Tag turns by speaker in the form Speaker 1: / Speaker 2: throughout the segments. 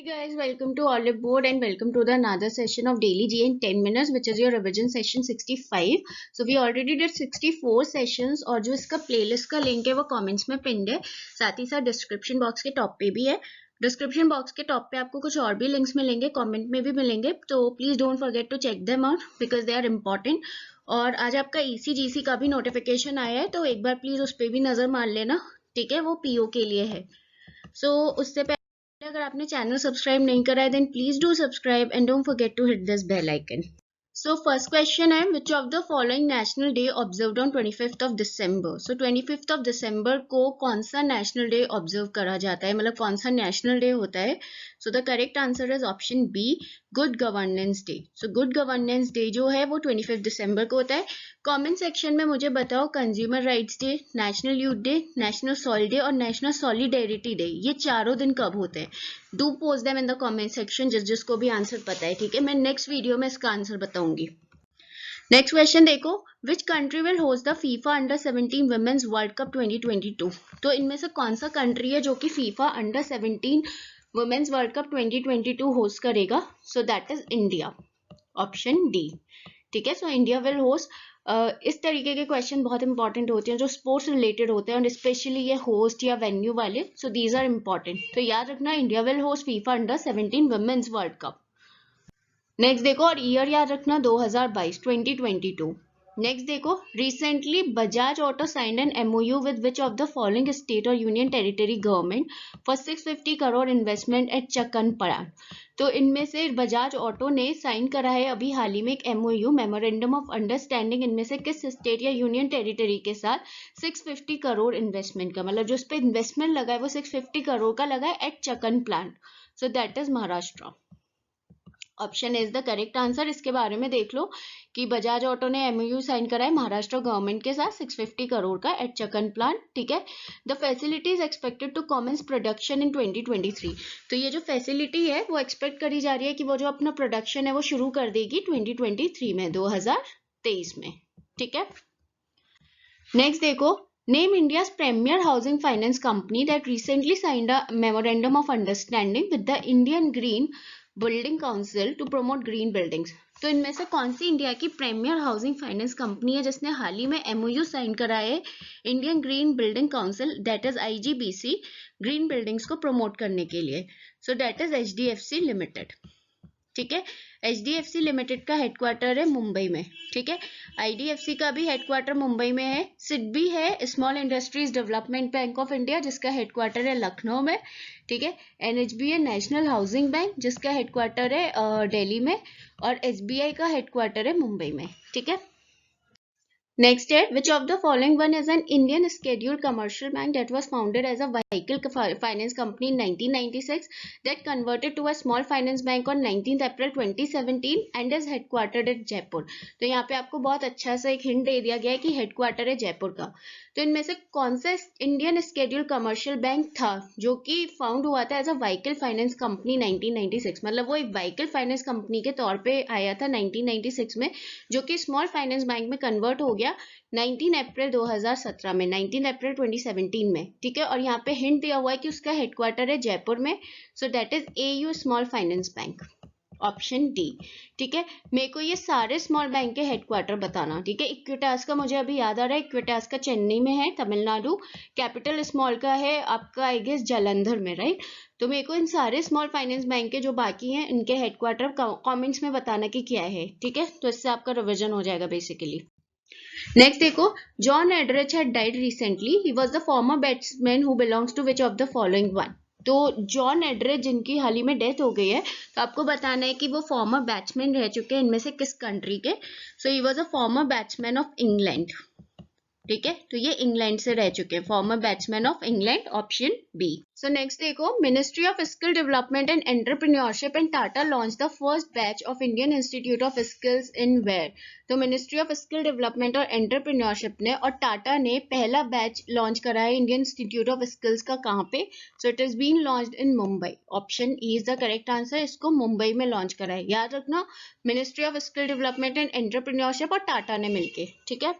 Speaker 1: Guys, welcome to Olive Board and welcome to the another session of Daily G in 10 minutes, which is your revision session 65. So we already did 64 sessions और जो इसका playlist का link है वो comments में pinned है, साथ ही साथ description box के top पे भी है. डिस्क्रिप्शन बॉक्स के टॉप पे आपको कुछ और भी लिंक्स मिलेंगे, कमेंट में भी मिलेंगे, तो please don't forget to check them out because they are important. और आज आपका ECGC का भी नोटिफिकेशन आया है, तो एक बार प्लीज उस पर भी नजर मार लेना, ठीक है. वो PO के लिए है. सो उससे पहले अगर आपने चैनल सब्सक्राइब नहीं करा है then please do subscribe and don't forget to hit this bell icon. So first question है, which of the following national day observed on 25th of December. So 25th of December को कौन सा national day observe करा जाता है, मतलब कौन सा नेशनल डे होता है. So the correct answer is option B, good governance day. So good governance day जो है वो 25 दिसंबर को होता है. कमेंट सेक्शन में मुझे बताओ, consumer rights day, national youth day, national soil day और नेशनल सॉलिडेरिटी डे, ये चारों दिन कब होते हैं. Do post them in the comment section, जिसको भी आंसर पता है, ठीक है. मैं नेक्स्ट वीडियो में इसका आंसर बताऊंगी. नेक्स्ट क्वेश्चन देखो, which country will host the FIFA under 17 women's world cup 2022. तो इनमें से कौन सा कंट्री है जो कि FIFA under 17 women's world cup 2022 host करेगा. So that is India, option D, ठीक है. सो इंडिया विल होस्ट. इस तरीके के क्वेश्चन बहुत इंपॉर्टेंट होते हैं जो स्पोर्ट्स रिलेटेड होते हैं, और स्पेशली ये होस्ट या वेन्यू वाले. सो दीज आर इंपॉर्टेंट, तो याद रखना, India will host FIFA under 17 women's world cup. Next देखो, और ईयर याद रखना 2022. नेक्स्ट देखो, recently Bajaj Auto signed an MOU with which of the following state और union territory government for 650 crore investment at चक्कनपड़ा. तो इनमें से बजाज ऑटो ने साइन करा है अभी हाल ही में एक MOU, मेमोरेंडम ऑफ अंडरस्टैंडिंग, इनमें से किस स्टेट या यूनियन टेरिटरी के साथ 650 करोड़ इन्वेस्टमेंट का, मतलब जो इस पे इन्वेस्टमेंट लगा है वो 650 करोड़ का लगा है at Chakan plant. So that is Maharashtra. Option is the correct answer. इसके बारे में देख लो कि बजाज ऑटो ने MOU साइन करा है महाराष्ट्र गवर्नमेंट के साथ 650 करोड़ का एट चक्कन प्लांट, ठीक है. The facility is expected to commence production in 2023. तो ये जो फैसिलिटी है वो एक्सपेक्ट करी जा रही है कि वो जो अपना प्रोडक्शन है वो शुरू कर देगी 2023 में, 2023 में, ठीक है. नेक्स्ट देखो, name India's premier housing finance company that recently signed a memorandum of understanding with the Indian green building council to promote green buildings. तो इनमें से कौन सी इंडिया की प्रीमियर हाउसिंग फाइनेंस कंपनी है जिसने हाल ही में MOU साइन करा है Indian green building council, that is IGBC, green buildings को प्रमोट करने के लिए. So that is HDFC limited, ठीक है. HDFC लिमिटेड का हेडक्वार्टर है मुंबई में, ठीक है. IDFC का भी हेडक्वार्टर मुंबई में है. SIDBI है small industries development bank of India, जिसका हेडक्वार्टर है लखनऊ में, ठीक है. NHB है नेशनल हाउसिंग बैंक, जिसका हेडक्वार्टर है दिल्ली में, और SBI का हेडक्वार्टर है मुंबई में, ठीक है. Next है, which of the following one is an Indian scheduled commercial bank that was founded as a vehicle finance company in 1996 that converted to a small finance bank on 19th April 2017 and is headquartered at Jaipur. तो यहाँ पे आपको बहुत अच्छा सा एक hint दे दिया गया है कि हेडक्वार्टर है जयपुर का. तो इनमें से कौन सा इंडियन स्केड्यूल कमर्शियल बैंक था जो कि फाउंड हुआ था as a vehicle finance company 1996, मतलब वो एक व्हीकल फाइनेंस कंपनी के तौर पे आया था 1996 में, जो कि स्मॉल फाइनेंस बैंक में कन्वर्ट हो गया 19 अप्रैल 2017 में, 19 अप्रैल 2017 में, ठीक है. और यहाँ पे हिंट दिया हुआ है कि उसका हेडक्वार्टर है जयपुर में. सो that is AU small finance bank, option D, ठीक है. मेरे को ये सारे स्मॉल बैंक के हेडक्वार्टर बताना, ठीक है. इक्विटास का मुझे अभी याद आ रहा है, इक्विटास का चेन्नई में है, तमिलनाडु. कैपिटल स्मॉल का है आपका आई गेस जालंधर में, राइट. तो मेरे को इन सारे स्मॉल फाइनेंस बैंक के जो बाकी हैं इनके हेडक्वार्टर कमेंट्स में बताना कि क्या है, ठीक है. तो इससे आपका रिविजन हो जाएगा बेसिकली. नेक्स्ट देखो, John Edrich had died recently, he was the former batsman who belongs to which of the following one. तो जॉन एडरिच जिनकी हाल ही में डेथ हो गई है, तो आपको बताना है कि वो फॉर्मर बैट्समैन रह चुके हैं इनमें से किस कंट्री के. So he was a former batsman of England, ठीक है. तो ये इंग्लैंड से रह चुके हैं, former batsman of England, option B. So next देखो, ministry of skill development and entrepreneurship and Tata launch the first batch of Indian institute of skills in where. तो मिनिस्ट्री ऑफ स्किल डेवलपमेंट और entrepreneurship ने और टाटा ने पहला batch launch करा है Indian institute of skills का, कहाँ पे. So it is been launched in Mumbai, option E is the correct answer. इसको मुंबई में लॉन्च करा है, याद रखना, ministry of skill development and entrepreneurship और टाटा ने मिलके, ठीक है.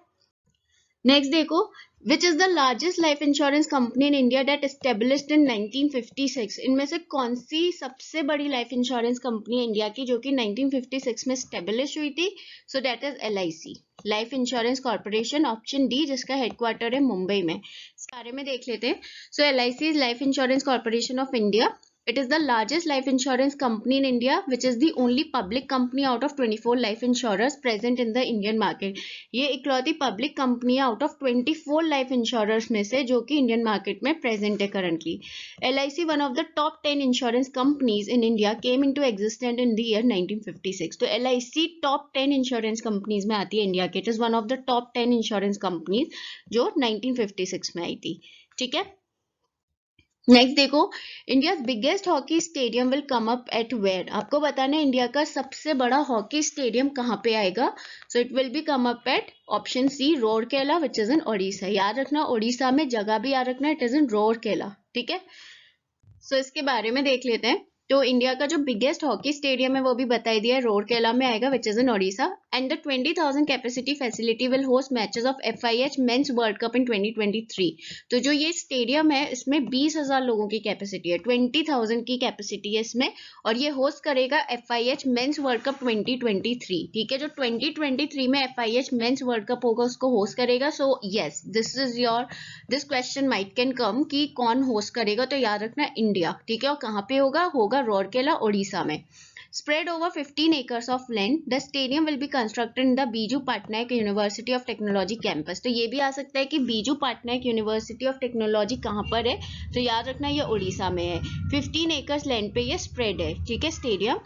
Speaker 1: नेक्स्ट देखो, which is the largest life insurance company in India that established in 1956। इनमें से कौन सी सबसे बड़ी लाइफ इंश्योरेंस कंपनी है इंडिया की जो कि 1956 में एस्टेब्लिश हुई थी? सो that is LIC, life insurance corporation, option D, जिसका हेडक्वार्टर है मुंबई में। इस बारे में देख लेते हैं। सो LIC is life insurance corporation of India. It is the largest life insurance company in India, which is the only public company out of 24 life insurers present in the Indian market. ये इकलौती public company है out of 24 life insurers में से जो कि Indian market में present है currently. LIC, one of the top 10 insurance companies in India, came into existence in the year 1956. तो LIC टॉप 10 इंश्योरेंस कंपनीज में आती है इंडिया के. It is one of the top 10 insurance companies जो 1956 में आई थी. ठीक है. नेक्स्ट देखो, India biggest hockey stadium will come up at where. आपको बताना है इंडिया का सबसे बड़ा हॉकी स्टेडियम कहाँ पे आएगा. So it will be come up at option C, Rourkela, which is in Odisha. याद रखना ओडिशा में जगह भी याद रखना, इट इज इन रोरकेला. ठीक है. सो इसके बारे में देख लेते हैं. तो इंडिया का जो बिगेस्ट हॉकी स्टेडियम है वो भी बताई दिया है, रोरकेला में आएगा, which is in Odisha. And the 20,000 capacity facility will host matches of FIH men's world cup in 2023. तो जो ये स्टेडियम है इसमें 20,000 लोगों की कैपेसिटी है, 20,000 की कैपेसिटी है इसमें, और ये होस्ट करेगा FIH मेंस वर्ल्ड कप 2023. ठीक है. जो 2023 में FIH मेंस वर्ल्ड कप होगा उसको होस्ट करेगा. So yes, this question might can come कि कौन होस्ट करेगा. तो याद रखना इंडिया. ठीक है. और कहाँ पे होगा रोरकेला, ओडिशा में. Spread over 15 acres of land, the stadium will be constructed in the Biju Patnaik university of technology campus. तो ये भी आ सकता है कि Biju Patnaik university of technology कहाँ पर है. तो याद रखना ये उड़ीसा में है. 15 एकर्स लैंड पे ये स्प्रेड है. ठीक है. स्टेडियम.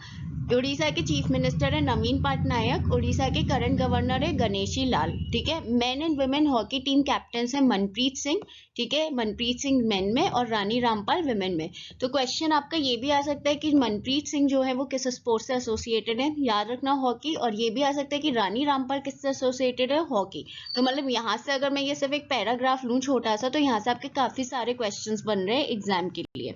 Speaker 1: उड़ीसा के चीफ मिनिस्टर है नवीन पटनायक. उड़ीसा के करंट गवर्नर है गणेशी लाल. ठीक है. Main and women hockey team captain है मनप्रीत सिंह. ठीक है. मनप्रीत सिंह मेन में और रानी रामपाल विमेन में. तो क्वेश्चन आपका ये भी आ सकता है कि मनप्रीत सिंह जो है वो किस स्पोर्ट से एसोसिएटेड है. याद रखना हॉकी. और ये भी आ सकता है कि रानी रामपाल किससे एसोसिएटेड है, हॉकी. तो मतलब यहाँ से अगर मैं ये सिर्फ एक पैराग्राफ लूँ छोटा सा, तो यहाँ से आपके काफी सारे क्वेश्चंस बन रहे हैं एग्जाम के लिए.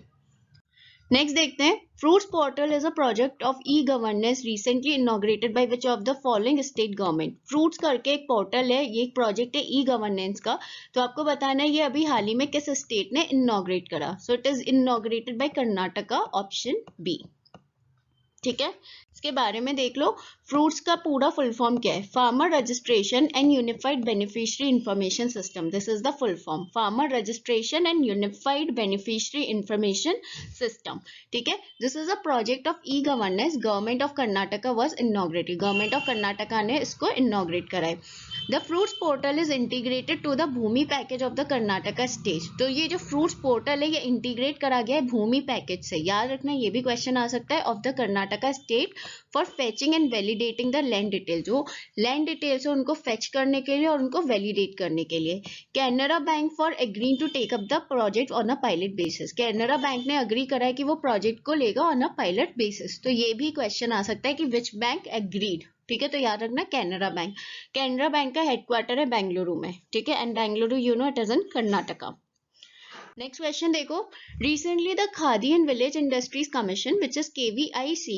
Speaker 1: नेक्स्ट देखते हैं. Fruits portal is a project of e governance recently inaugurated by which of the following state government. Fruits करके एक पोर्टल है, ये एक प्रोजेक्ट है ई गवर्नेंस का. तो आपको बताना है ये अभी हाल ही में किस स्टेट ने इनॉग्रेट करा. So it is inaugurated by Karnataka, option B. ठीक है. इसके बारे में देख लो. फ्रूट्स का पूरा फुल फॉर्म क्या है? Farmer registration and unified beneficiary information system. This is the full form. Farmer registration and unified beneficiary information system. ठीक है. This is a project of e governance. Government of Karnataka was inaugurated. Government of Karnataka ने इसको inaugurate कराए. The fruits portal is integrated to the Bhoomi package of the Karnataka state. तो ये जो fruits portal है ये इंटीग्रेट करा गया है भूमि पैकेज से. याद रखना ये भी क्वेश्चन आ सकता है of the Karnataka state for fetching and validating the land detail. जो लैंड डिटेल्स है उनको फेच करने के लिए और उनको वैलिडेट करने के लिए. Canara bank for agreeing to take up the project on a pilot basis. Canara bank ने अग्री करा है कि वो प्रोजेक्ट को लेगा ऑन अ पायलट बेसिस. तो ये भी क्वेश्चन आ सकता है कि विच बैंक एग्रीड. ठीक है. तो याद रखना कैनरा बैंक. कैनरा बैंक का हेडक्वार्टर है बेंगलुरु में. ठीक है. And Bengaluru you know it is in Karnataka. Next question देखो. Recently the Khadi and village industries commission which is KVIC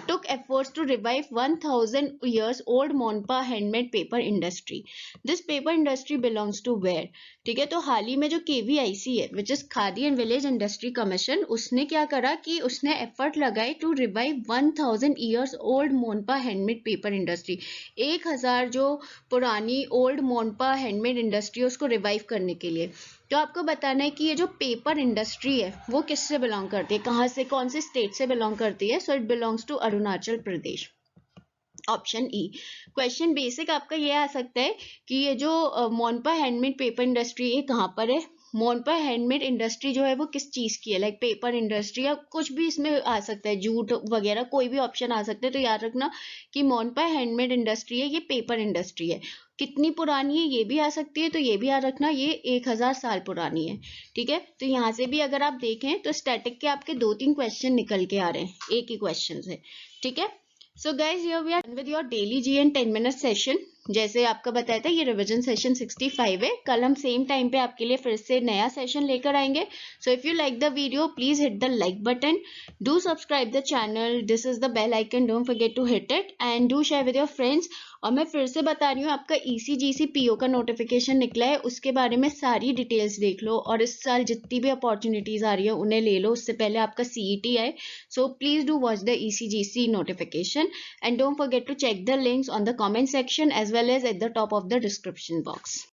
Speaker 1: took efforts to revive 1000 years old Monpa handmade paper industry. This paper industry belongs to where? ठीक है. तो हाल ही में जो KVIC है which is khadi and village industry commission, उसने क्या करा कि उसने एफर्ट लगाए to revive 1000 years old Monpa handmade paper industry. 1000 जो पुरानी ओल्ड मोनपा हैंडमेड इंडस्ट्री है उसको रिवाइव करने के लिए. तो आपको बताना है कि ये जो पेपर इंडस्ट्री है वो किससे बिलोंग करती है, कहाँ से, कौन से स्टेट से बिलोंग करती है. So it belongs to Arunachal Pradesh, option E. Question basic आपका ये आ सकता है कि ये जो मोनपा हैंडमेड पेपर इंडस्ट्री है कहाँ पर है. मोनपा हैंडमेड इंडस्ट्री जो है वो किस चीज की है, लाइक पेपर इंडस्ट्री या कुछ भी इसमें आ सकता है, जूट वगैरह कोई भी ऑप्शन आ सकता है. तो याद रखना कि मोनपा हैंडमेड इंडस्ट्री है, ये पेपर इंडस्ट्री है. कितनी पुरानी है ये भी आ सकती है. तो ये भी याद रखना ये 1000 साल पुरानी है. ठीक है. तो यहाँ से भी अगर आप देखें तो स्टैटिक के आपके 2-3 क्वेश्चन निकल के आ रहे हैं एक ही क्वेश्चन से. ठीक है. So guys, here we are done with your daily GN 10-minute session. जैसे आपका बताया था ये रिवीजन सेशन 65 है। कल हम सेम टाइम पे आपके लिए फिर से नया सेशन लेकर आएंगे। So if you like the video please hit the like button, do subscribe the channel, this is the bell icon, don't forget to hit it and do share with your friends. और मैं फिर से बता रही हूँ, आपका ECGC PO का notification निकला है, उसके बारे में सारी डिटेल्स देख लो और इस साल जितनी भी अपॉर्चुनिटीज आ रही है उन्हें ले लो, उससे पहले आपका CET आए। So please do watch the ECGC notification and don't forget to check the links on the comment section as well as at the top of the description box.